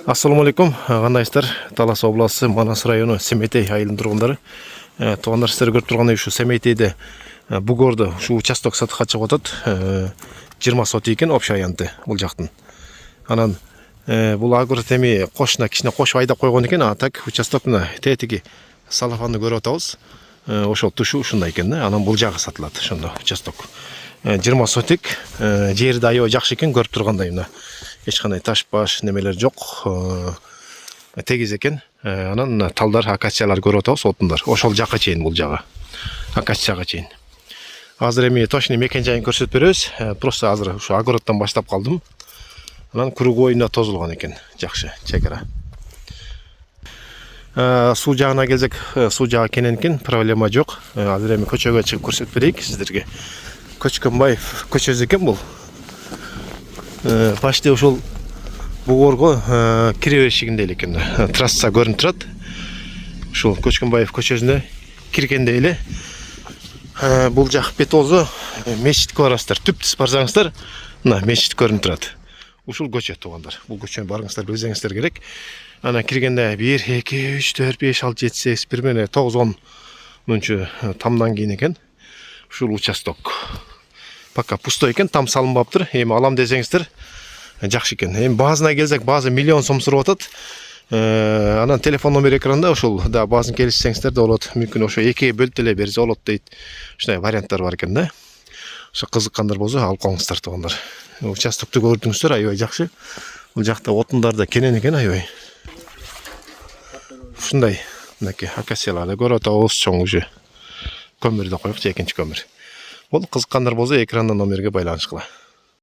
Assalamu alaikum. Кандайсыздар? Талас обласы, Манас району, Семетей айылынын тургундары. Туугандар, сиздер көрүп тургандай ушу Семетейде бугордо ушу участок сатыкка чыгып атат. 20 сот экен общий аянты бул жактын. Анан бул агротеми кошуна кичине кошуп айдап койгон экен. А так участок мына тетиги салафанды көрүп атабыз. Ошол тушу ушундай экен да. Анан бул жагы сатылат ошондо участок. 20 сотик жерди аябай жакшы экен, көрүп тургандай мына. Эч кандай таш баш немелер жок. Тегиз экен. Анан талдар, акациялар көрүп атабыз, отундар. Ошол жакка чейин бул жагы. Акацияга чейин. Азыр эми точный мекен жайын көрсөтүп беребиз. Просто азыр ушу огороддон баштап калдым. Анан кругойуна тозулган экен. Жакшы, чекара. Суу жагына келсек, суу жагы кенен экен, проблема жок. Азыр эми көчөгө чыгып көрсөтүп берейик сиздерге. Көчкөнбаев көчөсү экен бул. Почти ушул бугорго кире беришигинде эле экен. Трасса көрүнүп турат. Ушул Көчкөнбаев көчөсүнө киргенде эле бул жак бет озо мечитке барасыздар. Түп-түз барсаңыздар, мына мечит көрүнүп турат. Ушул көчө туугандар. Бул көчөнү барыңыздар, билсеңиздер керек. Ана киргенде 1 2 3 4 5 6 7 8 1 менен 9 10 тамдан кийин экен. Ушул участок пока пустой экен, там салынбаптыр. Эми алам десеңиздер жакшы экен. Эми баазына келсек, баазы миллион сом сурап атат. Анан телефон номер экранда, ошол да баазын келишсеңиздер да болот. Мүмкүн ошо экиге бөлүп деле берсе болот дейт. Ушундай варианттар бар экен да. Ошо кызыккандар болсо алып коңуздар туугандар. Участокту көрдүңүздөр, аябай жакшы. Бул жакта отундар да кенен экен аябай. Ушундай мынакей акацияларды көрүп атабыз, чоң уже. Көмүрдү коюк, экинчи көмүр. Бул кызыккандар болсо экрандан номерге байланыш кыла.